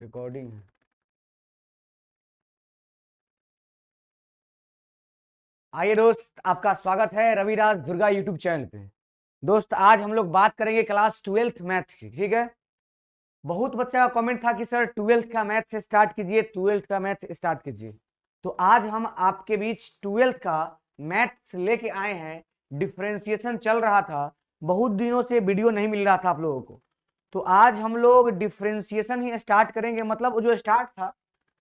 Recording है। आइए दोस्त, आपका स्वागत है रविराज दुर्गा यूट्यूब चैनल पे। दोस्त, आज हम लोग बात करेंगे क्लास 12th मैथ की। ठीक है, बहुत बच्चा का कमेंट था कि सर 12th का मैथ से स्टार्ट कीजिए, 12th का मैथ स्टार्ट कीजिए। तो आज हम आपके बीच 12th का मैथ लेके आए हैं। डिफरेंशिएशन चल रहा था, बहुत दिनों से वीडियो नहीं मिल रहा था आप लोगों को, तो आज हम लोग डिफरेंशिएशन ही स्टार्ट करेंगे। मतलब वो जो स्टार्ट था,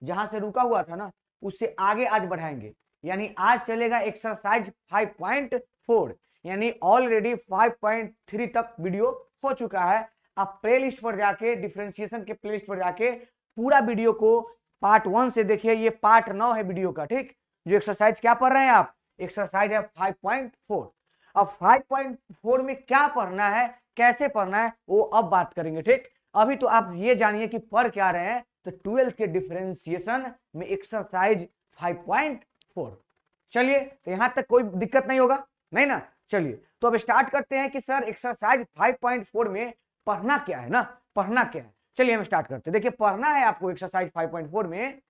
जहां से रुका हुआ था ना, उससे आगे आज बढ़ाएंगे। यानी आज चलेगा एक्सरसाइज 5.4, यानी ऑलरेडी 5.3 तक वीडियो हो चुका है। आप प्ले लिस्ट पर जाके, डिफरेंशिएशन के प्ले लिस्ट पर जाके पूरा वीडियो को पार्ट 1 से देखिए। ये पार्ट 9 है वीडियो का। ठीक, जो एक्सरसाइज क्या पढ़ रहे हैं आप, एक्सरसाइज है 5.4। अब 5.4 में क्या पढ़ना है, कैसे पढ़ना है, वो अब बात करेंगे। ठीक, अभी तो आप ये जानिए कि पढ़ क्या रहे हैं। तो 12th के डिफरेंशिएशन में एक्सरसाइज 5.4। चलिए, तो यहां तक कोई दिक्कत नहीं होगा, नहीं ना। चलिए, तो अब स्टार्ट करते हैं कि सर एक्सरसाइज 5.4 में पढ़ना क्या है ना, पढ़ना क्या है। चलिए हम स्टार्ट करते हैं। देखिए, पढ़ना है आपको एक्सरसाइज 5.4 में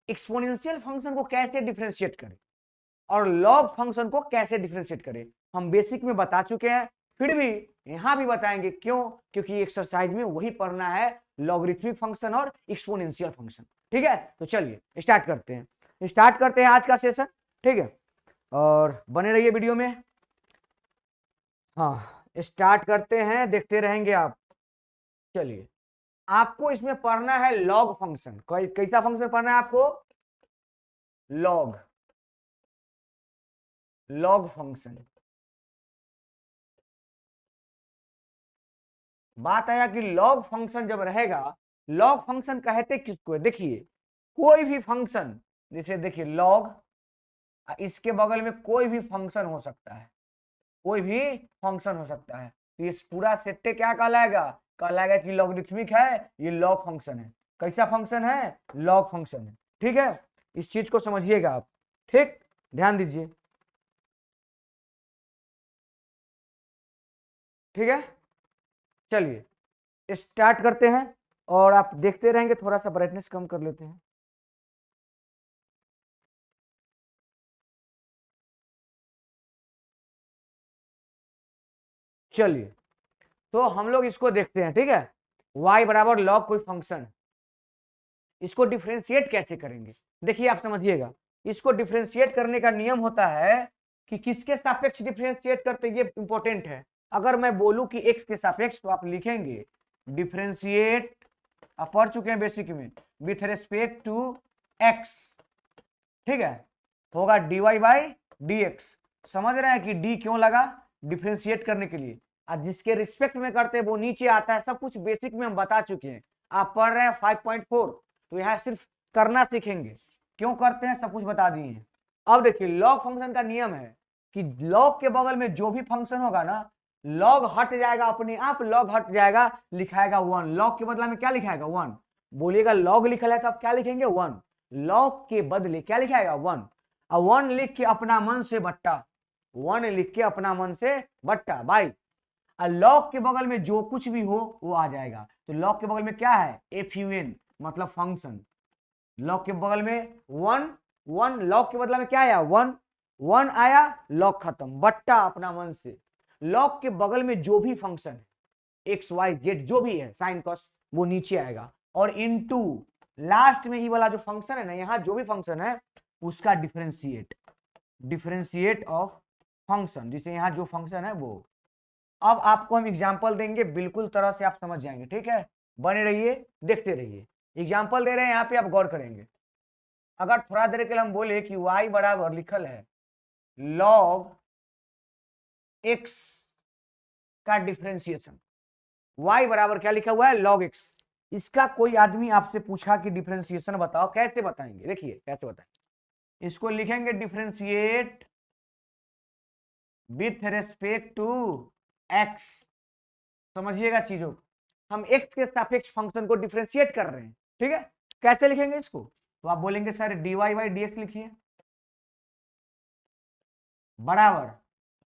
एक्सपोनेंशियल फंक्शन को कैसे डिफरेंशिएट करें और लॉग फंक्शन को कैसे डिफरेंशिएट करें। हम बेसिक में बता चुके हैं, फिर भी यहां भी बताएंगे। क्यों? क्योंकि एक्सरसाइज में वही पढ़ना है, लॉगरिथमिक फंक्शन और एक्सपोनेंशियल फंक्शन। ठीक है, तो चलिए स्टार्ट करते हैं, स्टार्ट करते हैं आज का सेशन। ठीक है, और बने रहिए वीडियो में। हाँ, स्टार्ट करते हैं, देखते रहेंगे आप। चलिए, आपको इसमें पढ़ना है लॉग फंक्शन। कैसा फंक्शन पढ़ना है आपको? Log, log function. बात आया कि लॉग फंक्शन जब रहेगा, लॉग फंक्शन कहते किसको है? देखिए, कोई भी फंक्शन, जैसे देखिए लॉग, इसके बगल में कोई भी फंक्शन हो सकता है, कोई भी फंक्शन हो सकता है। तो ये पूरा सेट क्या कहलाएगा? कहलाएगा कि लॉगरिथमिक है, ये लॉग फंक्शन है। कैसा फंक्शन है? लॉग फंक्शन है। ठीक है, इस चीज को समझिएगा आप। ठीक, ध्यान दीजिए। ठीक है, चलिए स्टार्ट करते हैं और आप देखते रहेंगे। थोड़ा सा ब्राइटनेस कम कर लेते हैं। चलिए, तो हम लोग इसको देखते हैं। ठीक है, y बराबर लॉग कोई फंक्शन, इसको डिफ्रेंशिएट कैसे करेंगे? देखिए आप समझिएगा, इसको डिफ्रेंशिएट करने का नियम होता है कि किसके सापेक्ष डिफ्रेंशिएट करते हैं, ये इंपॉर्टेंट है। अगर मैं बोलूं कि x के सापेक्ष, तो आप लिखेंगे डिफ्रेंशिएट, आप पढ़ चुके हैं बेसिक में, विथ रेस्पेक्ट टू x। ठीक है, होगा dy बाई dx। समझ रहे हैं कि d क्यों लगा? डिफ्रेंशिएट करने के लिए। और जिसके रिस्पेक्ट में करते हैं वो नीचे आता है। सब कुछ बेसिक में हम बता चुके हैं। आप पढ़ रहे हैं 5.4, तो यह सिर्फ करना सीखेंगे, क्यों करते हैं सब कुछ बता दिए हैं। अब देखिए, लॉग फंक्शन का नियम है कि लॉग के बगल में जो भी फंक्शन होगा ना, लॉग हट जाएगा, अपने आप लॉग हट जाएगा, लिखाएगा 1। लॉग के बदला में क्या लिखाएगा? 1। बोलिएगा लॉग लिखा है तो आप क्या लिखेंगे? 1। लॉग के बदले क्या लिखाएगा? 1। और 1 लिख के अपना मन से बट्टा, 1 लिख के अपना मन से बट्टा बाई। और लॉग के बगल में जो कुछ भी हो वो आ जाएगा। तो लॉग के बगल में क्या है? FUN, मतलब फंक्शन। लॉग के बगल में 1, 1 लॉग के बदला में क्या आया? 1, 1 आया, लॉग खत्म, बट्टा अपना मन से। लॉग के बगल में जो भी फंक्शन है, XYZ जो भी है, साइन कॉस, वो नीचे आएगा। और इनटू लास्ट में ही वाला जो फंक्शन है ना, यहां जो भी फंक्शन है उसका डिफरेंशिएट, डिफरेंशिएट ऑफ फंक्शन, जिसे यहां जो फंक्शन है वो। अब आपको हम एग्जांपल देंगे, बिल्कुल तरह से आप समझ जाएंगे। ठीक है, बने रहिए, देखते रहिए। एग्जांपल दे रहे हैं यहाँ पे, आप गौर करेंगे। अगर थोड़ा देर के लिए हम बोले कि y बराबर लिखल है लॉग x का डिफरेंशिएशन, y बराबर क्या लिखा हुआ है? Log x। इसका कोई आदमी आपसे पूछा कि डिफरेंशिएशन बताओ, कैसे बताएंगे? देखिए कैसे बताएंगे। इसको लिखेंगे differentiate with respect to x। समझिएगा चीजों को, हम x के सापेक्ष फंक्शन को डिफरेंशिएट कर रहे हैं। ठीक है, कैसे लिखेंगे इसको? तो आप बोलेंगे सर dy बाई dx लिखिए, बराबर।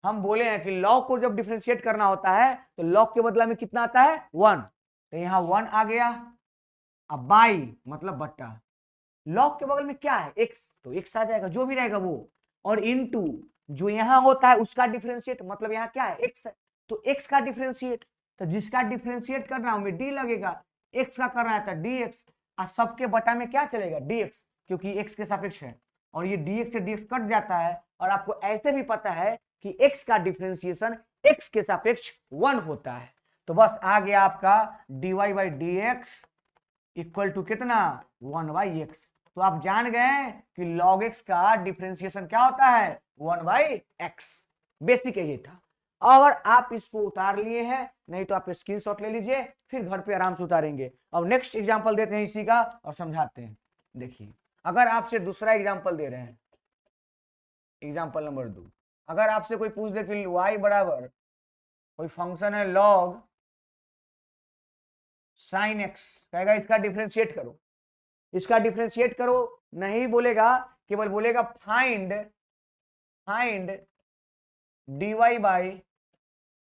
हम बोले हैं कि लॉग को जब डिफरेंशिएट करना होता है तो लॉग के बदला में कितना आता है? 1। तो यहां 1 आ गया, अब बाई मतलब बट्टा, लॉग के बगल में क्या है x, तो x आ जाएगा जो भी रहेगा वो, और इनटू जो यहाँ होता है उसका डिफरेंशिएट, मतलब यहाँ क्या है x है, तो x का डिफरेंशिएट, तो जिसका डिफरेंशिएट कर रहा हूं मैं d लगेगा, x का कर रहा था dx, और सबके बटा में क्या चलेगा dx, क्योंकि x के सापेक्ष है, और ये dx से dx कट जाता है, और आपको ऐसे भी पता है कि x का डिफरेंशिएशन x के सापेक्ष 1 होता है। तो बस आ गया आपका dy by D X equal to कितना 1 बाई एक्स। तो आप जान गए कि log x का डिफरेंशिएशन क्या होता है 1 बाई एक्स। बेसिक ये था। अगर आप इसको उतार लिए हैं, नहीं तो आप स्क्रीनशॉट ले लीजिए, फिर घर पे आराम से उतारेंगे। अब नेक्स्ट एग्जांपल देते हैं इसी का और समझाते हैं। देखिए, अगर आपसे दूसरा एग्जांपल दे रहे हैं, एग्जांपल नंबर 2, अगर आपसे कोई पूछ दे कि y बराबर कोई फंक्शन है log sin x, कहेगा इसका डिफरेंशिएट करो, इसका डिफरेंशिएट करो, नहीं बोलेगा, केवल बोलेगा फाइंड dy बाई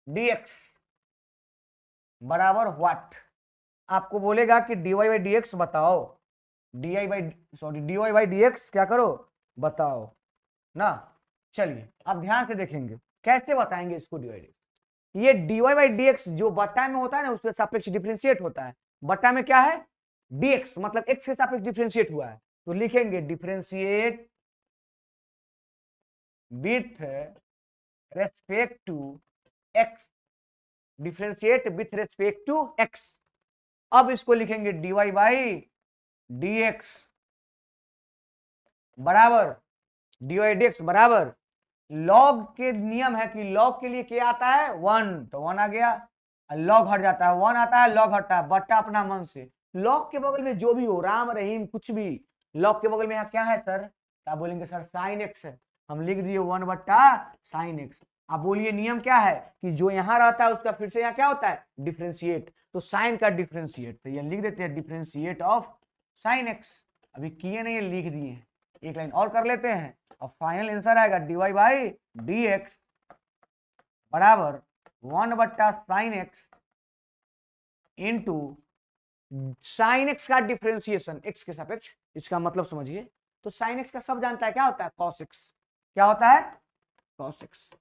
dx बराबर व्हाट, आपको बोलेगा कि dy बाई dx बताओ, dy बाई dx क्या करो बताओ ना। चलिए अब ध्यान से देखेंगे कैसे बताएंगे इसको dy बाई dx। ये dy बाई dx जो बट्टा में होता है ना उसके सापेक्ष डिफरेंशिएट होता है, बट्टा में क्या है dx, मतलब x के सापेक्ष डिफरेंशिएट हुआ है, तो लिखेंगे differentiate with respect to x, differentiate with respect to x। अब इसको लिखेंगे dy बाई dx बराबर dy बाई dx बराबर log के नियम है कि log के लिए क्या आता है 1, तो 1 आ गया, log हट जाता है 1 आता है, log हटता है, बट्टा अपना मन से, log के बगल में जो भी हो, राम रहीम कुछ भी, log के बगल में यहाँ क्या है सर, तो आप बोलेंगे सर sin x है, हम लिख दिए 1 बट्टा sin x। आप बोलिए नियम क्या है कि जो यहाँ रहता है उसका फिर से यहाँ क्या होता है डिफरेंशिएट, तो साइन का डिफरेंशिएट, तो ये लिख देते हैं डिफरेंशिएट ऑफ साइन एक्स। अभी किए नहीं, लिख दिए, एक लाइन और कर लेते हैं और फाइनल आंसर आएगा dy बाई डी एक्स बराबर 1 बट्टा sine x into sine x का डिफरेंशिएशन x के सापेक्ष, इसका मतलब समझिए, तो साइन x का सब जानता है क्या होता है cos x, क्या होता है cos x,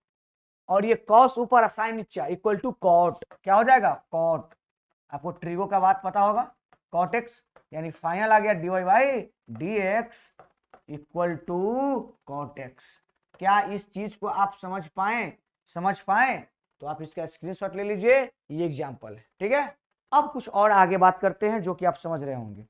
और ये cos ऊपर साइन नीचे इक्वल टू cot, क्या हो जाएगा cot, आपको ट्रिगो का बात पता होगा cot x, यानी फाइनल आ गया dy by D X equal to cot x। क्या इस चीज को आप समझ पाए तो आप इसका स्क्रीनशॉट ले लीजिए, ये एग्जांपल है, ठीक है। अब कुछ और आगे बात करते हैं जो कि आप समझ रहे होंगे।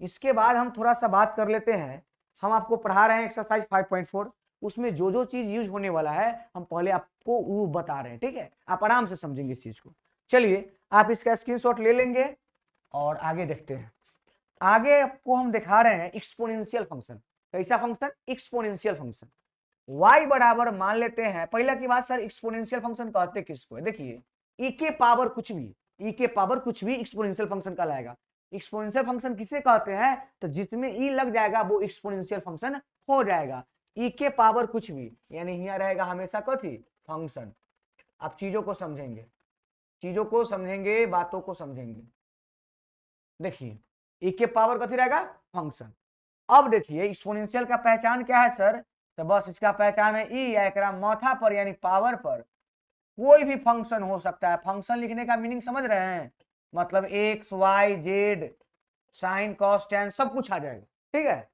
इसके बाद हम थोड़ा सा बात कर लेते हैं, हम आपको पढ़ा रहे हैं एक्सरसाइज 5.4, उसमें जो जो चीज यूज होने वाला है हम पहले आपको वो बता रहे हैं, ठीक है, आप आराम से समझेंगे इस चीज को। चलिए आप इसका स्क्रीनशॉट ले लेंगे और आगे देखते हैं। आगे आपको हम दिखा रहे हैं एक्सपोनेंशियल फंक्शन। कैसा फंक्शन? Exponential function. y बराबर मान लेते हैं, पहला की बात सर एक्सपोनेंशियल फंक्शन कहते किसको है, देखिए e के पावर कुछ भी एक्सपोनेंशियल फंक्शन कहलाएगा। एक्सपोनेंशियल फंक्शन किसे कहते हैं, तो जिसमें e लग जाएगा वो एक्सपोनेंशियल फंक्शन हो जाएगा। e के पावर कुछ भी, यानी यहाँ रहेगा हमेशा कथी फंक्शन। आप चीजों को समझेंगे, बातों को समझेंगे। देखिए e के पावर कथी रहेगा फंक्शन। अब देखिए एक्सपोनेंशियल का पहचान क्या है सर, तो बस इसका पहचान है ई, या माथा पर यानी पावर पर कोई भी फंक्शन हो सकता है। फंक्शन लिखने का मीनिंग समझ रहे हैं, मतलब X Y Z sine cos tan सब कुछ आ जाएगा, ठीक है,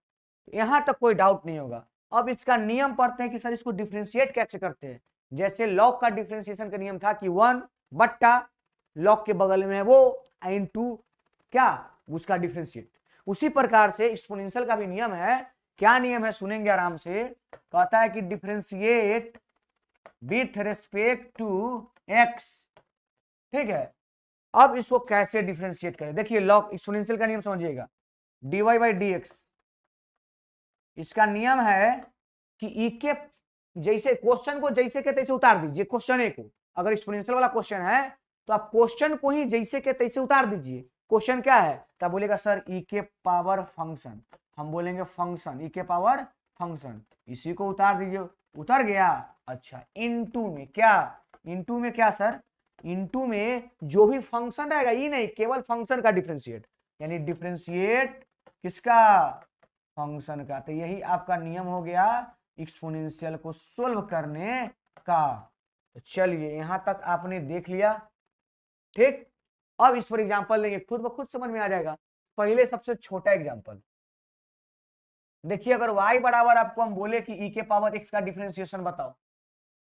यहां तक कोई डाउट नहीं होगा। अब इसका नियम पढ़ते हैं कि सर इसको डिफ्रेंशिएट कैसे करते हैं। जैसे लॉग का डिफ्रेंशिएशन का नियम था कि 1 बट्टा लॉग के बगल में है वो इनटू क्या उसका डिफ्रेंशिएट, उसी प्रकार से एक्सपोनेंशियल का भी नियम है। क्या नियम है सुनेंगे आराम से, कहता है कि differentiate with respect to X, ठीक है। अब इसको कैसे डिफरेंशिएट करें, देखिए लॉग एक्सपोनेंशियल का नियम समझिएगा, dy बाई डी एक्स, इसका नियम है कि ई के जैसे क्वेश्चन को जैसे के तैसे उतार दीजिए, क्वेश्चन ए को, अगर एक्सपोनेंशियल वाला क्वेश्चन है तो आप क्वेश्चन को ही जैसे के तैसे उतार दीजिए। क्वेश्चन क्या है, तब बोलेगा सर ई के पावर फंक्शन, हम बोलेंगे फंक्शन ई के पावर फंक्शन, इसी को उतार दीजिए, उतर गया। अच्छा इनटू में क्या सर, इनटू में जो भी फंक्शन रहेगा, ये नहीं केवल फंक्शन का डिफरेंशिएट, यानी डिफरेंशिएट किसका, फंक्शन का। तो यही आपका नियम हो गया एक्सपोनेंशियल को सोल्व करने का। तो चलिए यहां तक आपने देख लिया, ठीक। अब इस पर एग्जांपल लेंगे, खुद ब खुद समझ में आ जाएगा। पहले सबसे छोटा एग्जांपल देखिए, अगर y बराबर आपको हम बोले कि e के पावर x का डिफरेंशिएशन बताओ,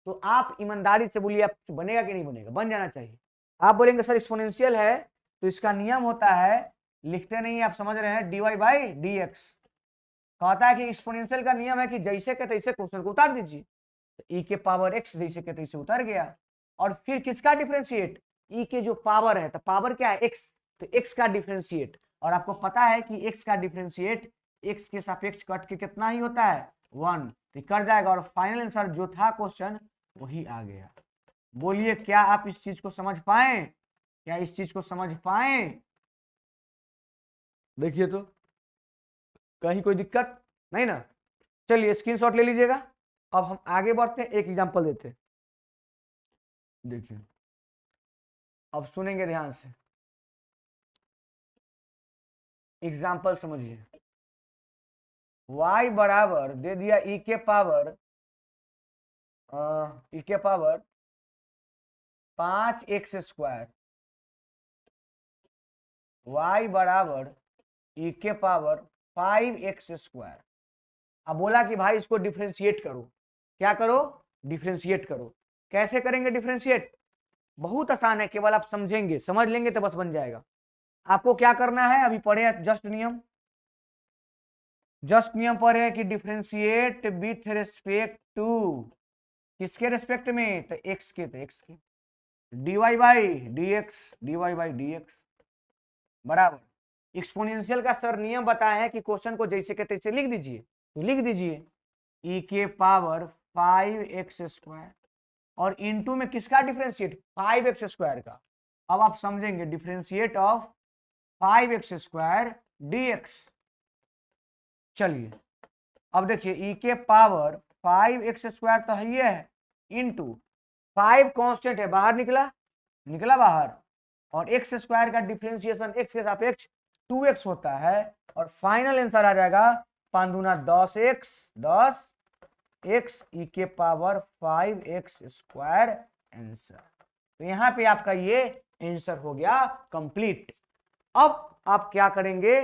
तो आप ईमानदारी से बोलिए आप बनेगा कि नहीं बनेगा, बन जाना चाहिए। आप बोलेंगे सर एक्सपोनेंशियल है तो इसका नियम होता है, लिखते नहीं आप समझ रहे हैं, dy बाई डी एक्स। कहता है कि एक्सपोनेंशियल का नियम है कि जैसे के तैसे क्वेश्चन को उतार दीजिए। तो e के पावर x जैसे के तैसे उतर गया, और फिर किसका डिफरेंशिएट, e के जो पावर है, तो पावर क्या है x, तो x का डिफरेंशिएट। और आपको पता है कि x का डिफरेंशिएट x के सापेक्ष कट के कितना ही होता है 1, तो कर जाएगा। और फाइनल आंसर जो था क्वेश्चन वही आ गया। बोलिए क्या आप इस चीज को समझ पाए, क्या इस चीज को समझ पाए? देखिए तो कहीं कोई दिक्कत नहीं ना। चलिए स्क्रीनशॉट ले लीजिएगा। अब हम आगे बढ़ते हैं, एक एग्जांपल देते हैं। देखिए अब सुनेंगे ध्यान से, एग्जांपल समझिए। y बराबर दे दिया e के पावर 5x स्क्वायर, y बराबर e के पावर 5x स्क्वायर। अब बोला कि भाई इसको डिफरेंशिएट करो। क्या करो, डिफरेंशिएट करो। कैसे करेंगे डिफरेंशिएट, बहुत आसान है, केवल आप समझेंगे, समझ लेंगे तो बस बन जाएगा। आपको क्या करना है, अभी पढ़े जस्ट नियम, जस्ट नियम पढ़े हैं कि डिफरेंशिएट विथ रेस्पेक्ट टू, किसके रेस्पेक्ट में, तो एक्स के, तो एक्स के, dy बाई डी एक्स बराबर एक्सपोनेंशियल का सर नियम बताया है कि क्वेश्चन को जैसे के तैसे लिख दीजिए, तो लिख दीजिए e के पावर 5x स्क्वायर, और इनटू में किसका डिफरेंशिएट, 5x स्क्वायर का। अब आप समझेंगे differentiate of 5x square dx। चलिए अब देखिए e के पावर 5x स्क्वायर तो है, ये है, इंटू 5 कांस्टेंट है, बाहर निकला, निकला बाहर, और एक्स स्क्वायर का डिफरेंशिएशन एक्स के सापेक्ष 2x होता है, और फाइनल आंसर आ जाएगा 5 दूना 10x, 10x e के पावर 5x स्क्वायर आंसर। तो यहां पे आपका ये आंसर हो गया कंप्लीट। अब आप क्या करेंगे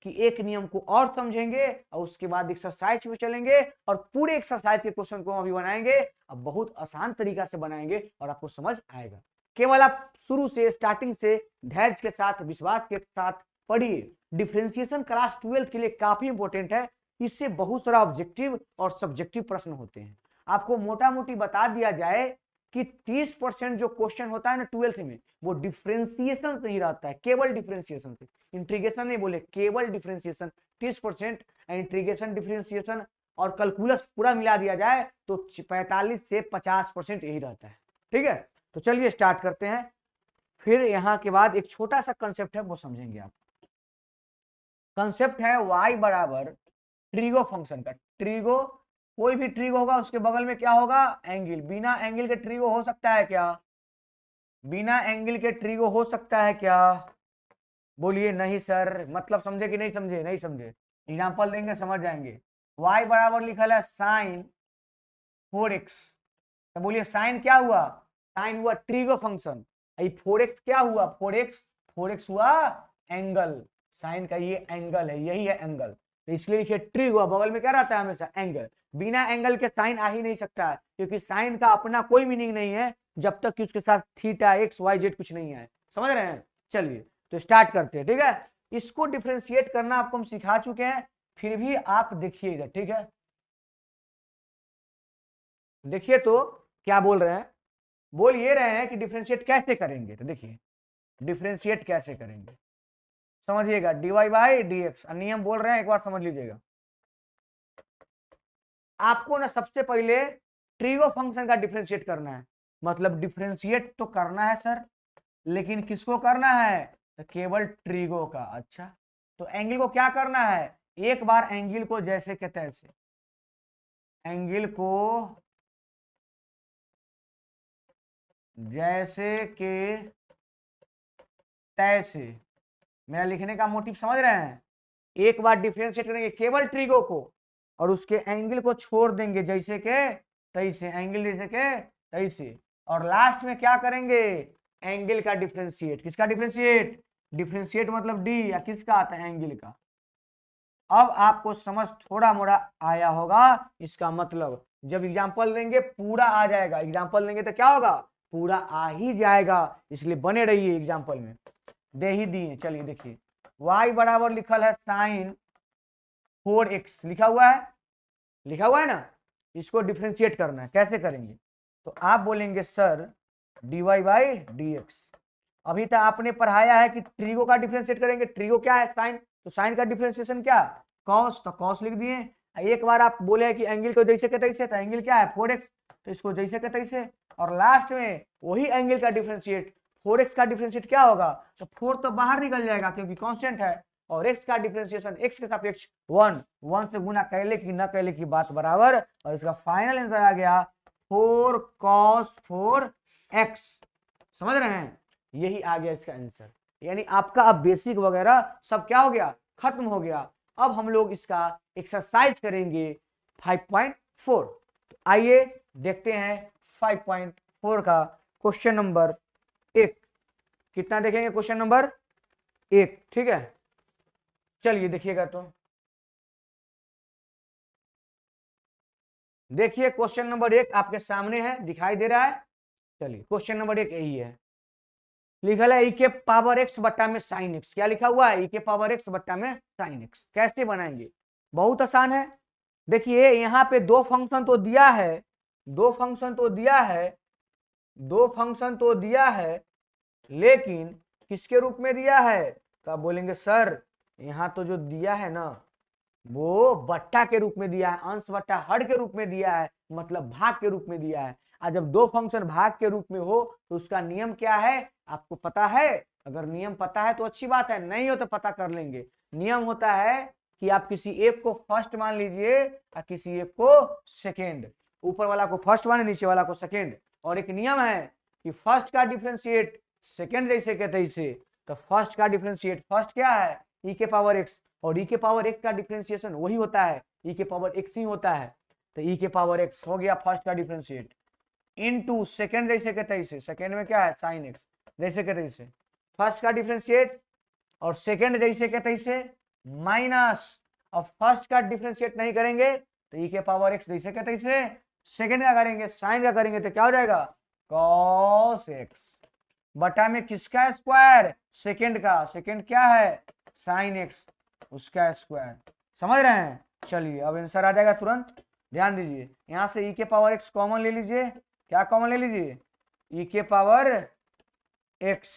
कि एक नियम को और समझेंगे और उसके बाद एक्सरसाइज में चलेंगे, और पूरे एक्सरसाइज के क्वेश्चन को हम अभी बनाएंगे। अब बहुत आसान तरीका से बनाएंगे और आपको समझ आएगा। केवल आप शुरू से, स्टार्टिंग से धैर्य के साथ, विश्वास के साथ पढ़िए। डिफरेंशिएशन क्लास 12 के लिए काफी इंपॉर्टेंट है। इससे बहुत सारा ऑब्जेक्टिव और सब्जेक्टिव प्रश्न होते हैं। आपको मोटा मोटी बता दिया जाए कि 30% जो क्वेश्चन होता है ना 12th में, वो डिफरेंशिएशन से ही रहता है, केवल डिफरेंशिएशन से। इंटीग्रेशन नहीं बोले, केवल डिफरेंशिएशन 30%, इंटीग्रेशन, डिफरेंशिएशन और कैलकुलस पूरा मिला दिया जाए तो 45 से 50% यही रहता है। ठीक है, तो चलिए स्टार्ट करते हैं। फिर यहां के बाद एक छोटा सा कंसेप्ट है, वो समझेंगे आप। कंसेप्ट है y बराबर ट्रिगो फंक्शन का। ट्रिगो, कोई भी ट्रिगो होगा उसके बगल में क्या होगा, एंगल। बिना एंगल के ट्रिगो हो सकता है क्या, बिना एंगल के ट्रिगो हो सकता है क्या? बोलिए नहीं सर। मतलब समझे कि नहीं समझे, नहीं समझे, एग्जांपल देंगे समझ जाएंगे। y बराबर लिखा है साइन 4x, तो बोलिए साइन क्या हुआ, साइन हुआ ट्रिगो फंक्शन। 4x क्या हुआ, 4x हुआ एंगल। साइन का ये एंगल है, यही है एंगल, तो इसलिए लिखिए ट्रिगो, बगल में क्या रहता है हमेशा, एंगल। बिना एंगल के साइन आ ही नहीं सकता है, क्योंकि साइन का अपना कोई मीनिंग नहीं है जब तक कि उसके साथ थीटा एक्स वाई जेड कुछ नहीं है। समझ रहे हैं? चलिए तो स्टार्ट करते हैं। ठीक है, इसको डिफरेंशिएट करना आपको हम सिखा चुके हैं, फिर भी आप देखिए इधर। ठीक है, देखिए तो क्या बोल रहे हैं, बोल ये रहे हैं कि डिफरेंशिएट कैसे करेंगे। तो देखिए डिफरेंशिएट कैसे करेंगे, समझिएगा। dy बाई डी एक्स, नियम बोल रहे हैं, एक बार समझ लीजिएगा। आपको ना सबसे पहले ट्रिगो फंक्शन का डिफरेंशिएट करना है। मतलब डिफरेंशिएट तो करना है सर, लेकिन किसको करना है, तो केवल ट्रिगो का। अच्छा, तो एंगल को क्या करना है, एक बार एंगल को जैसे के तैसे, एंगल को जैसे के तैसे मेरा लिखने का मोटिव समझ रहे हैं। एक बार डिफरेंशिएट करेंगे केवल ट्रिगो को और उसके एंगल को छोड़ देंगे जैसे के तैसे, एंगल जैसे के तैसे, और लास्ट में क्या करेंगे, एंगल का डिफरेंशिएट। किसका डिफरेंशिएट, डिफरेंशिएट मतलब डी, या किसका आता है, एंगल का। अब आपको समझ थोड़ा मोड़ा आया होगा, इसका मतलब जब एग्जाम्पल देंगे पूरा आ जाएगा, एग्जाम्पल देंगे तो क्या होगा, पूरा आ ही जाएगा, इसलिए बने रहिए एग्जाम्पल में। दे ही दिए, चलिए देखिए y बराबर लिखल है साइन 4x, लिखा हुआ है, लिखा हुआ है ना। इसको डिफरेंशिएट करना है, कैसे करेंगे, तो आप बोलेंगे sir dy by D x. अभी तक आपने पढ़ाया है कि ट्रिगो का डिफरेंशिएट करेंगे, ट्रिगो क्या है, साइन, तो साइन का डिफरेंशिएशन क्या, कॉस, तो कॉस लिख दिए। एक बार आप बोले कि एंगल को जैसे के तैसे, तो एंगल क्या है 4x, तो इसको जैसे के तैसे, और लास्ट में वही एंगल का डिफरेंशिएट, 4x का डिफरेंशिएट क्या होगा, तो 4 तो बाहर निकल जाएगा क्योंकि कांस्टेंट है, और x का डिफरेंशिएशन x के सापेक्ष 1, 1 से गुना कैले की न कैले की बात बराबर, और इसका फाइनल आंसर आ गया 4 cos 4x। समझ रहे हैं, यही आ गया इसका आंसर। यानी आपका अब बेसिक वगैरह सब क्या हो गया, खत्म हो गया। अब हम लोग इसका एक्सरसाइज करेंगे 5.4। तो आइए देखते हैं 5.4 का क्वेश्चन नंबर 1। कितना देखेंगे, क्वेश्चन नंबर 1, ठीक है। चलिए देखिएगा, तो देखिए क्वेश्चन नंबर 1 आपके सामने है, दिखाई दे रहा है। चलिए क्वेश्चन नंबर 1 यही है, लिखा है ई के पावर एक्स बट्टा में साइन एक्स। क्या लिखा हुआ है, ई के पावर एक्स बट्टा में साइन एक्स। कैसे बनाएंगे, बहुत आसान है। देखिए यहाँ पे दो फंक्शन तो दिया है, दो फंक्शन तो दिया है, दो फंक्शन तो दिया है, लेकिन किसके रूप में दिया है, तो आप बोलेंगे सर यहाँ तो जो दिया है ना वो बट्टा के रूप में दिया है, अंश बट्टा हर के रूप में दिया है, मतलब भाग के रूप में दिया है। और जब दो फंक्शन भाग के रूप में हो तो उसका नियम क्या है, आपको पता है। अगर नियम पता है तो अच्छी बात है, नहीं हो तो पता कर लेंगे। नियम होता है कि आप किसी एक को फर्स्ट मान लीजिए और किसी एक को सेकेंड, ऊपर वाला को फर्स्ट माने नीचे वाला को सेकेंड। और एक नियम है कि फर्स्ट का डिफरेंशिएट सेकेंड जैसे के तैसे, तो फर्स्ट का डिफरेंशिएट फर्स्ट क्या है, ई के पावर एक्स, और ई के पावर एक्स का डिफरेंशिएशन वही होता है, ई के पावर एक्स ही होता है। तो ई के पावर एक्स हो गया फर्स्ट का डिफरेंशिएट, इनटू सेकेंड जैसे के तैसे, सेकेंड में क्या है साइन एक्स जैसे के तैसे, फर्स्ट का डिफरेंशिएट और सेकेंड जैसे के तैसे माइनस, और फर्स्ट का डिफरेंशिएट नहीं करेंगे तो ई के पावर एक्स जैसे के तैसे, सेकेंड का करेंगे साइन का करेंगे तो क्या हो जाएगा कॉस एक्स, बटा में किसका स्क्वायर, सेकेंड का, सेकेंड क्या है साइन एक्स, उसका स्क्वायर। समझ रहे हैं, चलिए अब आंसर आ जाएगा तुरंत। ध्यान दीजिए यहां से ई के पावर एक्स कॉमन ले लीजिए, क्या कॉमन ले लीजिए, ई के पावर एक्स,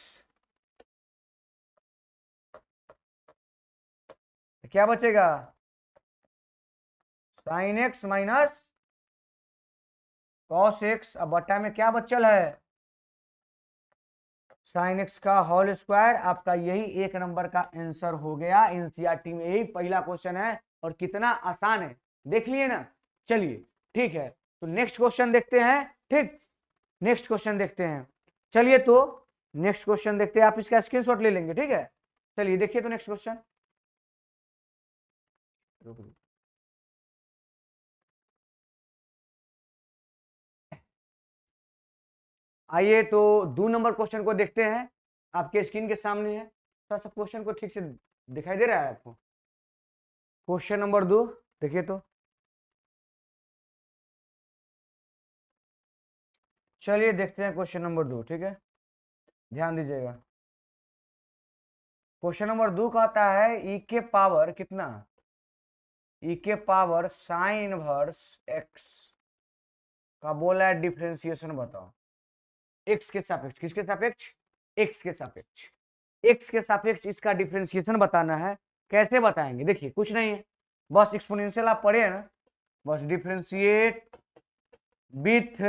क्या बचेगा sine x minus cos x, अब बटा में क्या बचल है साइन एक्स का होल स्क्वायर। आपका यही एक नंबर का आंसर हो गया। एनसीईआरटी में यही पहला क्वेश्चन है और कितना आसान है देख लिए ना। चलिए ठीक है, तो नेक्स्ट क्वेश्चन देखते हैं। ठीक, नेक्स्ट क्वेश्चन देखते हैं। चलिए तो नेक्स्ट क्वेश्चन देखते हैं, आप इसका स्क्रीनशॉट ले लेंगे, ठीक है। चलिए देखिए तो नेक्स्ट क्वेश्चन, आइए तो 2 नंबर क्वेश्चन को देखते हैं, आपके स्क्रीन के सामने है। थोड़ा सा क्वेश्चन को ठीक से दिखाई दे रहा है आपको, क्वेश्चन नंबर 2 देखिए तो। चलिए देखते हैं क्वेश्चन नंबर 2, ठीक है, ध्यान दीजिएगा। क्वेश्चन नंबर 2 कहता है ई के पावर कितना, ई के पावर साइन इनवर्स एक्स का बोला है डिफरेंशिएशन बताओ। एक्स के सापेक्ष, किसके सापेक्ष, एक्स के सापेक्ष, एक्स के सापेक्ष इसका डिफरेंशिएशन बताना है। कैसे बताएंगे, देखिए कुछ नहीं है, बस एक्सपोनेंशियल आप पढ़े हैं ना, बस differentiate with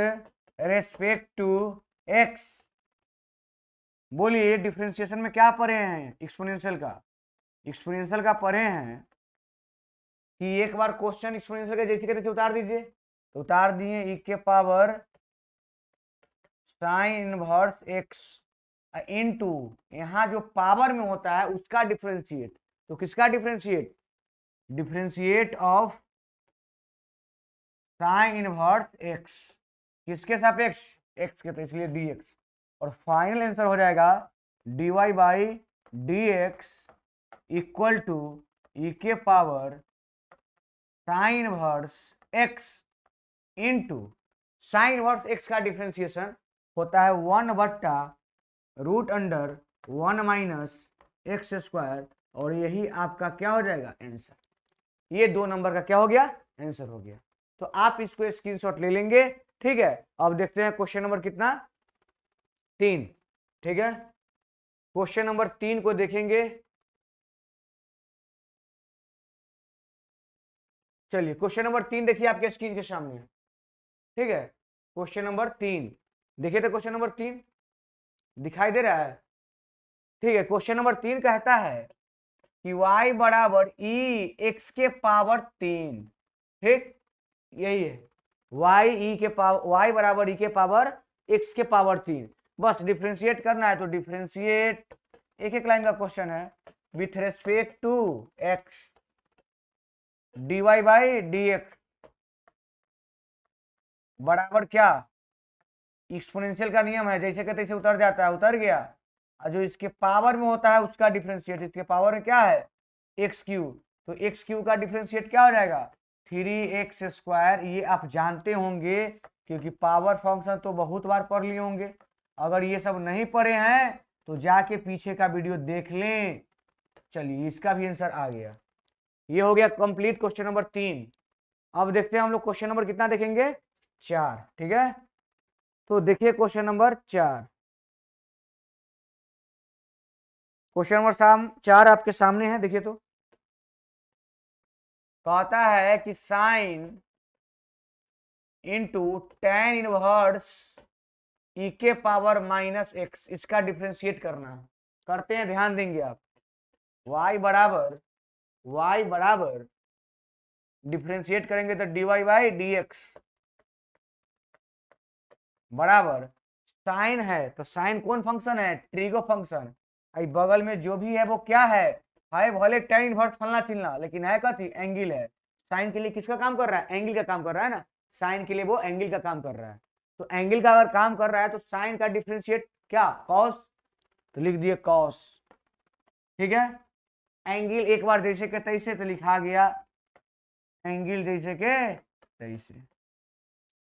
respect to X. बोलिए डिफरेंशिएशन में क्या पढ़े हैं, एक्सपोनेंशियल का, एक्सपोनेंशियल का पढ़े हैं कि एक बार क्वेश्चन एक्सपोनेंशियल के जैसे कैसे उतार दीजिए, तो उतार दिए ई के power sine inverse x into यहाँ जो पावर में होता है उसका डिफरेंशिएट। तो किसका differentiate? Differentiate of sine inverse x, किसके सापेक्ष? एक्स के, तो इसलिए dx। और फाइनल आंसर हो जाएगा dy by dx equal to e के power sine inverse x into sine inverse x का डिफरेंशिएशन होता है 1/√1 - x², और यही आपका क्या हो जाएगा? आंसर। ये 2 नंबर का क्या हो गया? आंसर हो गया। तो आप इसको स्क्रीनशॉट ले लेंगे, ठीक है। अब देखते हैं क्वेश्चन नंबर कितना? 3, ठीक है। क्वेश्चन नंबर 3 को देखेंगे। चलिए क्वेश्चन नंबर 3 देखिए आपके स्क्रीन के सामने, ठीक है। क्वेश्चन नंबर 3 देखिए, तो क्वेश्चन नंबर 3 दिखाई दे रहा है, ठीक है। क्वेश्चन नंबर 3 कहता है कि y बराबर ई एक्स के पावर 3, ठीक, यही है। y बराबर ई के पावर x के पावर 3, बस डिफ्रेंशिएट करना है। तो डिफ्रेंशिएट, एक एक लाइन का क्वेश्चन है, with respect to x dy by dx बराबर क्या? एक्सपोनेंशियल का नियम है, जैसे कि तैसे उतर जाता है, उतर गया। और जो इसके पावर में होता है उसका डिफरेंशिएट, इसके पावर में क्या है? x3, तो x3 का डिफरेंशिएट क्या हो जाएगा? 3x²। ये आप जानते होंगे क्योंकि पावर फंक्शन तो बहुत बार पढ़ लिए होंगे। अगर ये सब नहीं पढ़े हैं तो जाके पीछे का वीडियो देख लें। चलिए इसका भी आंसर आ गया। ये हो गया कंप्लीट क्वेश्चन नंबर 3। अब देखते हैं हम लोग क्वेश्चन नंबर कितना देखेंगे? 4, ठीक है। तो देखिए क्वेश्चन नंबर 4, क्वेश्चन नंबर 4 आपके सामने है, देखिए। तो कहता है कि साइन इंटू टेन इनवर्स ई के पावर -x, इसका डिफ्रेंशिएट करना है। करते हैं, ध्यान देंगे आप। y बराबर डिफ्रेंशिएट करेंगे तो dy बाई dx बराबर साइन है, तो साइन कौन फंक्शन है? Trigo function. आई बगल में जो भी है वो क्या है भले टेन इनवर्स फलना चिलना, लेकिन है कथी? एंगल है। साइन के लिए किसका काम कर रहा है? एंगल का काम कर रहा है ना। साइन के लिए वो एंगल का काम कर रहा है। तो एंगल का अगर काम कर रहा है तो साइन का डिफरेंशिएट क्या? कॉस, तो लिख दिए कॉस, ठीक है। एंगल एक बार जैसे के तैसे, तो लिखा गया एंगल जैसे के तैसे।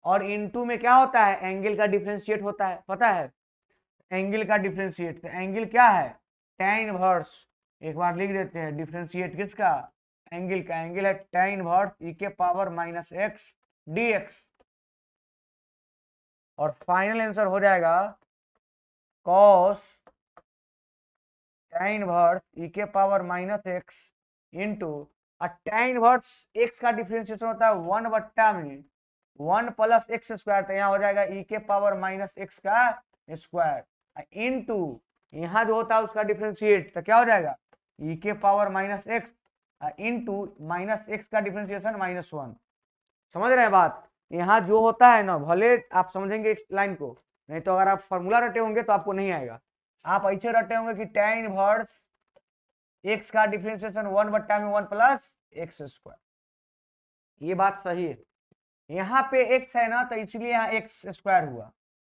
और इनटू में क्या होता है? एंगल का डिफरेंशिएट होता है, पता है? एंगल का डिफरेंशिएट, तो एंगल क्या है? tan inverse. एक बार लिख देते हैं डिफरेंशिएट किसका? एंगल का। एंगल है tan इनवर्स ई के पावर -x dx, और फाइनल आंसर हो जाएगा cos tan इनवर्स ई के power -x into tan inverse x का डिफरेंशिएशन होता है 1/1 + x², तो यहाँ हो जाएगा ई के पावर -x का स्क्वायर इंटू यहाँ जो होता है उसका डिफरेंशिएट, तो क्या हो जाएगा? ई के पावर -x इंटू -x का डिफरेंशिएशन -1। समझ रहे हैं बात? यहाँ जो होता है ना, भले आप समझेंगे इस लाइन को, नहीं तो अगर आप फॉर्मूला रटे होंगे तो आपको नहीं आएगा। आप ऐसे रटे होंगे कि tan इनवर्स x का डिफरेंशिएशन 1/1 + x²। ये बात सही है। यहाँ पे x है ना, तो इसलिए यहाँ x² हुआ,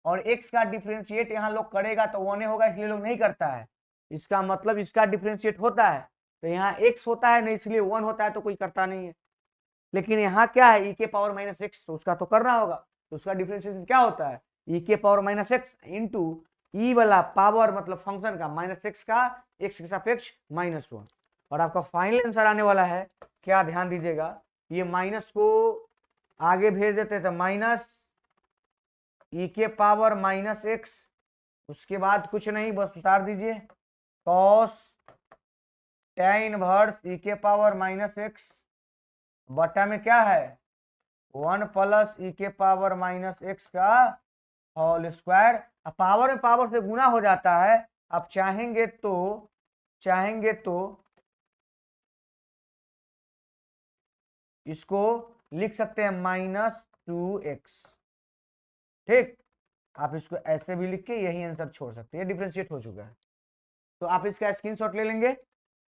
और x का डिफरेंशिएट यहाँ लोग करेगा तो 1 होगा, इसलिए लोग नहीं करता है। इसका मतलब इसका डिफरेंशिएट होता है तो यहाँ x होता है ना, इसलिए 1 होता है, तो कोई करता नहीं है। लेकिन यहाँ क्या है? ई के पावर -x, तो उसका तो करना होगा। तो उसका डिफरेंशिएशन क्या होता है? ई के पावर -x इंटू ई वाला पावर मतलब फंक्शन का -x का x के सापेक्ष -1। और आपका फाइनल आंसर आने वाला है क्या? ध्यान दीजिएगा, ये माइनस को आगे भेज देते तो माइनस ई के पावर -x, उसके बाद कुछ नहीं, बस उतार दीजिए cos tan इनवर्स ई के पावर -x बटा में क्या है? 1 + ई के पावर -x का होल स्क्वायर। पावर में पावर से गुना हो जाता है। आप चाहेंगे तो इसको लिख सकते हैं -2x, ठीक। आप इसको ऐसे भी लिख के यही आंसर छोड़ सकते हैं, ये डिफरेंशिएट हो चुका है। तो आप इसका स्क्रीनशॉट ले लेंगे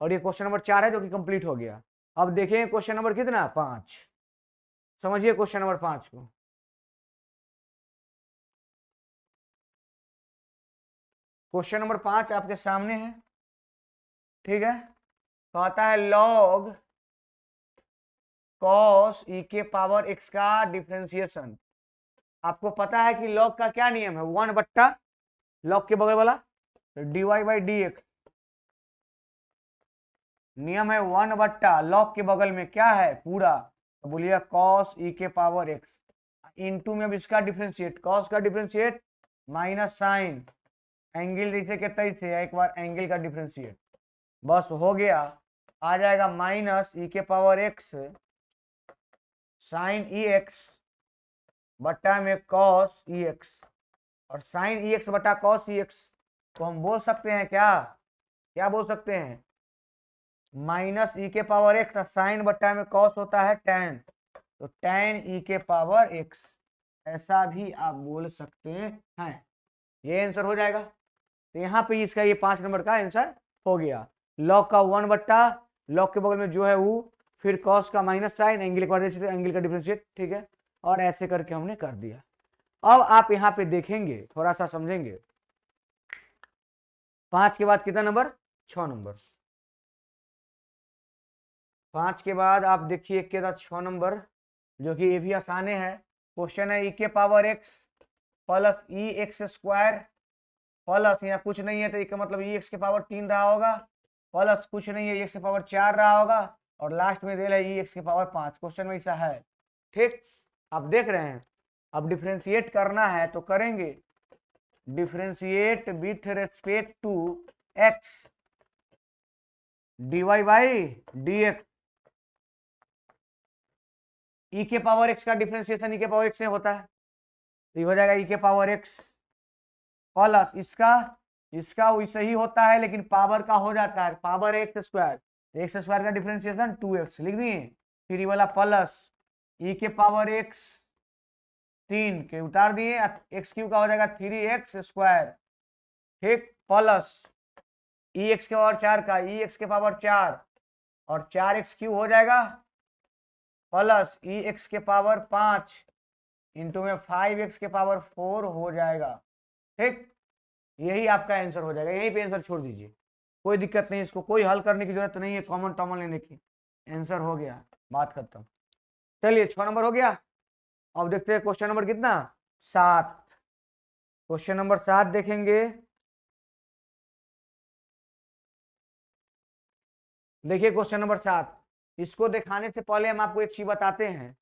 और ये क्वेश्चन नंबर 4 है जो कि कंप्लीट हो गया। अब देखिए क्वेश्चन नंबर कितना, 5। समझिए क्वेश्चन नंबर 5 को। क्वेश्चन नंबर 5 आपके सामने है, ठीक है। तो आता है लॉग कॉस ई के पावर एक्स का डिफरेंशिएशन। आपको पता है कि लॉग का क्या नियम है, 1 बट्टा लॉग के बगल वाला dy बाई डी एक्स। नियम है 1 बट्टा लॉग के बगल में क्या है पूरा, तो बोलिए कॉस ई के पावर एक्स इंटू में अब इसका डिफरेंशिएट, कॉस का डिफरेंशिएट माइनस साइन एंगल जैसे के तैसे एक बार एंगल का डिफरेंशिएट, बस हो गया। आ जाएगा माइनस ई के पावर एक्स साइन ई एक्स बट्टा में कॉस ई एक्स, और साइन ई एक्स बटा कॉस ई एक्स को हम बोल सकते हैं क्या, क्या बोल सकते हैं, माइनस ई के पावर एक्स, साइन बट्टा में कॉस होता है टेन, तो टेन ई के पावर एक्स, ऐसा भी आप बोल सकते हैं। ये आंसर हो जाएगा। तो यहाँ पे इसका ये 5 नंबर का आंसर हो गया। लॉग का 1 बट्टा लॉग के बगल में जो है वो, फिर कॉस का माइनस साइन एंगल का डिफरेंशिएट, ठीक है। और ऐसे करके हमने कर दिया। अब आप यहाँ पे देखेंगे, थोड़ा सा समझेंगे, 5 के बाद कितना नंबर, 6 नंबर। 5 के बाद आप देखिए के बाद 6 नंबर, जो कि ये भी आसान है। क्वेश्चन है ई के पावर एक्स प्लस ई एक्स स्क्वायर प्लस, यहाँ कुछ नहीं है तो इसका मतलब ई एक्स के पावर 3 रहा होगा, प्लस कुछ नहीं है एक्स के पावर 4 रहा होगा, और लास्ट में दे रहा है ई एक्स के पावर 5। क्वेश्चन में ऐसा है, ठीक। आप देख रहे हैं, अब डिफरेंशिएट करना है तो करेंगे, differentiate with respect to x dy by D x. E के पावर एक्स का डिफरेंशिएशन ई के पावर एक्स से होता है, तो ये हो जाएगा ई के पावर एक्स प्लस इसका वैसे ही होता है लेकिन पावर का हो जाता है, पावर एक्स स्क्वायर का डिफरेंशिएशन 2x लिख दिए, फिर ये वाला प्लस ई के पावर एक्स 3 के उतार दिए, एक्स क्यू का हो जाएगा 3x स्क्वायर, ठीक, प्लस ई एक्स के पावर 4 का ई एक्स के पावर 4 और 4x क्यू हो जाएगा, प्लस ई एक्स के पावर 5 इंटू में 5x के पावर 4 हो जाएगा, ठीक। यही आपका आंसर हो जाएगा, यहीं पे आंसर छोड़ दीजिए, कोई दिक्कत नहीं, इसको कोई हल करने की जरूरत नहीं है, कॉमन टॉमन लेने की, आंसर हो गया, बात खत्म। चलिए 6 नंबर हो गया। अब देखते हैं क्वेश्चन नंबर कितना, 7। क्वेश्चन नंबर 7 देखेंगे। देखिए क्वेश्चन नंबर 7, इसको दिखाने से पहले हम आपको एक चीज बताते हैं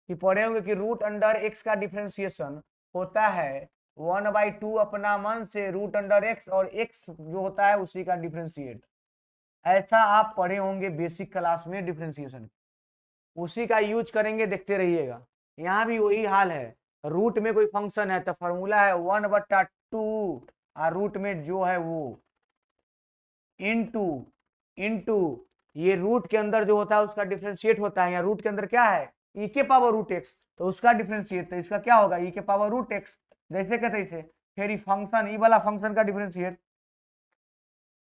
कि पढ़े होंगे कि रूट अंडर एक्स का डिफरेंशिएशन होता है 1/2 अपना मन से रूट अंडर एक्स, और एक्स जो होता है उसी का डिफरेंशिएट। ऐसा आप पढ़े होंगे बेसिक क्लास में डिफरेंशिएशन, उसी का यूज करेंगे, देखते रहिएगा। यहाँ भी वही हाल है, रूट में कोई फंक्शन है तो फॉर्मूला है 1/2 और रूट में जो है वो इनटू ये रूट के अंदर जो होता है उसका डिफरेंशिएट होता है। यहाँ रूट के अंदर क्या है, ई के पावर रूट एक्स, तो उसका डिफरेंशिएट, तो इसका क्या होगा, ई के पावर रूट एक्स, जैसे कहते इसे, फिर फंक्शन ई वाला फंक्शन का डिफरेंशिएट,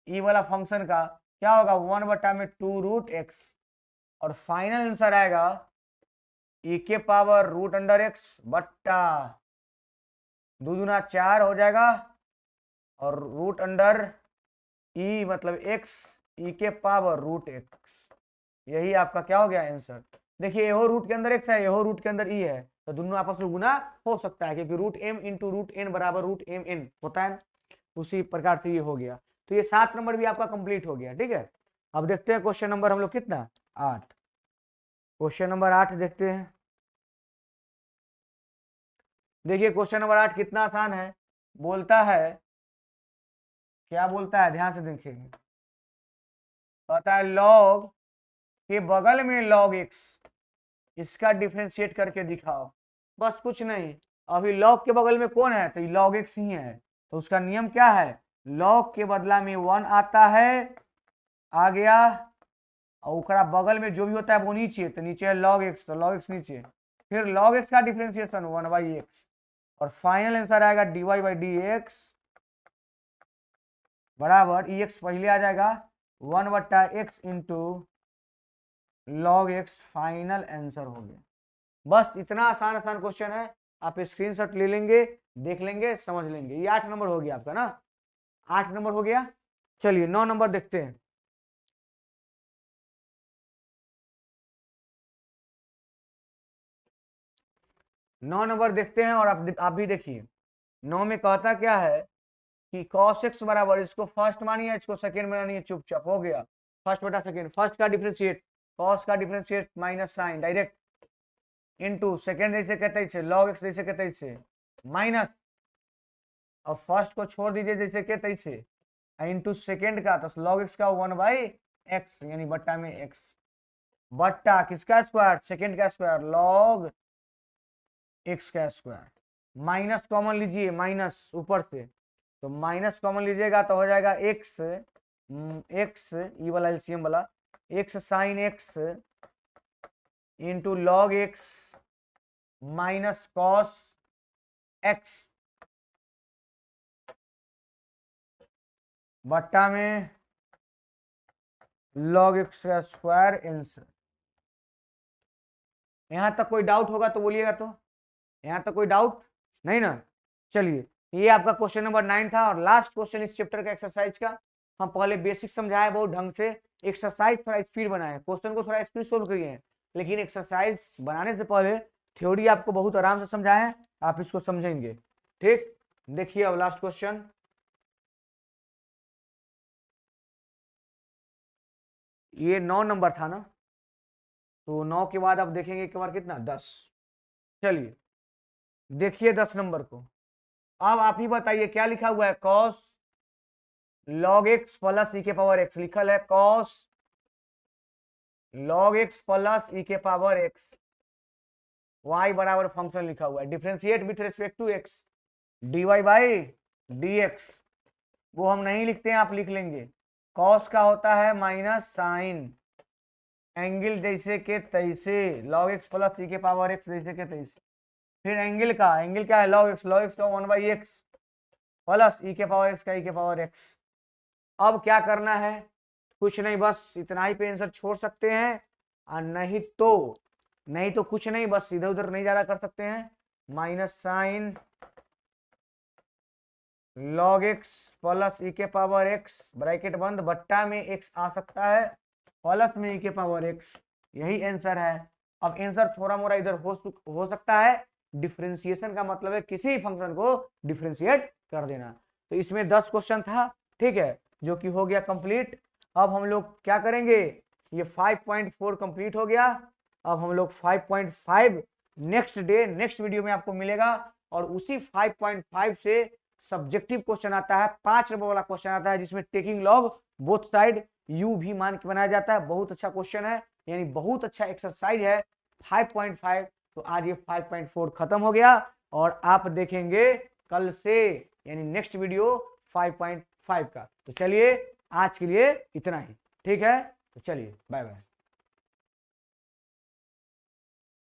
ई वाला फंक्शन का क्या होगा 1/2 रूट एक्स, और फाइनल आंसर आएगा ई के पावर रूट अंडर एक्स बट्टा 2 दूना 4 हो जाएगा, और रूट अंडर ई मतलब एक्स ई के पावर रूट एक्स, यही आपका क्या हो गया आंसर। देखिए ये रूट के अंदर एक्स है, ये रूट के अंदर ई है, तो दोनों आपस में गुना हो सकता है क्योंकि root M into root N बराबर रूट एम एन होता है, उसी प्रकार से ये हो गया। तो ये 7 नंबर भी आपका कंप्लीट हो गया, ठीक है। अब देखते हैं क्वेश्चन नंबर हम लोग कितना, 8। क्वेश्चन नंबर 8 देखते हैं। देखिए क्वेश्चन नंबर 8 कितना आसान है, बोलता है, क्या बोलता है ध्यान से देखेंगे, कहता है लॉग के बगल में लॉग एक्स, इसका डिफरेंशिएट करके दिखाओ। बस कुछ नहीं, अभी लॉग के बगल में कौन है, तो लॉग एक्स ही है, तो उसका नियम क्या है, लॉग के बदला में 1 आता है, आ गया, और उसका बगल में जो भी होता है वो नीचे, तो नीचे है लॉग एक्स, तो लॉग एक्स नीचे, फिर लॉग एक्स का डिफरेंशिएशन 1/x, और फाइनल आंसर आएगा dy बाई डी एक्स बराबर ई एक्स पहले आ जाएगा 1/x into log x. Final answer हो गया। बस इतना आसान आसान क्वेश्चन है, आप स्क्रीनशॉट ले लेंगे, देख लेंगे, समझ लेंगे। ये 8 नंबर हो गया आपका ना, 8 नंबर हो गया। चलिए 9 नंबर देखते हैं। नौ नंबर देखते हैं और आप भी देखिए। 9 में कहता क्या है कि cos x बराबर, इसको फर्स्ट मानिए, इसको सेकंड मानिए, चुपचाप हो गया। फर्स्ट बटा सेकंड, फर्स्ट का डिफरेंशिएट, cos का differentiate minus sine direct into second जैसे कहते हैं log x जैसे कहते हैं माइनस, और फर्स्ट को छोड़ दीजिए जैसे कहते हैं इनटू सेकंड का, तो log x का 1/x यानी बट्टा में x बट्टा किसका स्क्वायर, सेकंड का स्क्वायर log x का स्क्वायर। माइनस कॉमन लीजिए, माइनस ऊपर से, तो माइनस कॉमन लीजिएगा तो हो जाएगा x x ई वाला एलसीएम वाला x sine x into log x minus cos x बट्टा में लॉग x का स्क्वायर आंसर। यहां तक कोई डाउट होगा तो बोलिएगा, तो यहां तक कोई डाउट नहीं ना। चलिए ये आपका क्वेश्चन नंबर 9 था और लास्ट क्वेश्चन इस चैप्टर का एक्सरसाइज का। हम पहले बेसिक समझाए बहुत ढंग से, एक्सरसाइज थोड़ा स्पीड बनाए, क्वेश्चन को थोड़ा स्पीड सोल्व करिए हैं, लेकिन एक्सरसाइज बनाने से पहले थ्योरी आपको बहुत आराम से समझाए, आप इसको समझेंगे। ठीक, देखिए अब लास्ट क्वेश्चन। ये 9 नंबर था ना, तो 9 के बाद आप देखेंगे एक बार कितना 10। चलिए देखिए 10 नंबर को। अब आप ही बताइए क्या लिखा हुआ है, cos log x प्लस ई के पावर x लिखल है, cos log x प्लस ई के पावर x, y बराबर फंक्शन लिखा हुआ है, differentiate with respect to x dy by dx। वो हम नहीं लिखते हैं, आप लिख लेंगे। cos का होता है माइनस साइन एंगल जैसे के तैसे, log x प्लस ई के पावर x जैसे के तैसे। फिर एंगल का, एंगल क्या है log x का 1/x प्लस ई के पावर x का ई के पावर x। अब क्या करना है, कुछ नहीं, बस इतना ही पे आंसर छोड़ सकते हैं, और नहीं तो कुछ नहीं, बस इधर उधर नहीं ज्यादा कर सकते हैं। Minus sine log x plus ई के पावर x ब्रैकेट बंद बट्टा में x आ सकता है प्लस में ई के पावर x, यही आंसर है। अब आंसर थोड़ा मोड़ा इधर हो सकता है, डिफरेंशिएशन का मतलब है किसी फंक्शन को डिफरेंशिएट कर देना। तो इसमें 10 क्वेश्चन था, ठीक है, जो कि हो गया कंप्लीट। अब हम लोग क्या करेंगे, ये 5.4 कंप्लीट हो गया। अब हम लोग 5.5 नेक्स्ट डे नेक्स्ट वीडियो में आपको मिलेगा, और उसी 5.5 से सब्जेक्टिव क्वेश्चन आता है, 5 नंबर वाला क्वेश्चन आता है, जिसमें taking log both side you भी मान के बनाया जाता है। बहुत अच्छा क्वेश्चन है, यानी बहुत अच्छा एक्सरसाइज है 5.5। तो आज ये 5.4 खत्म हो गया, और आप देखेंगे कल से यानी नेक्स्ट वीडियो 5.5 का। तो चलिए आज के लिए इतना ही, ठीक है, तो चलिए बाय बाय।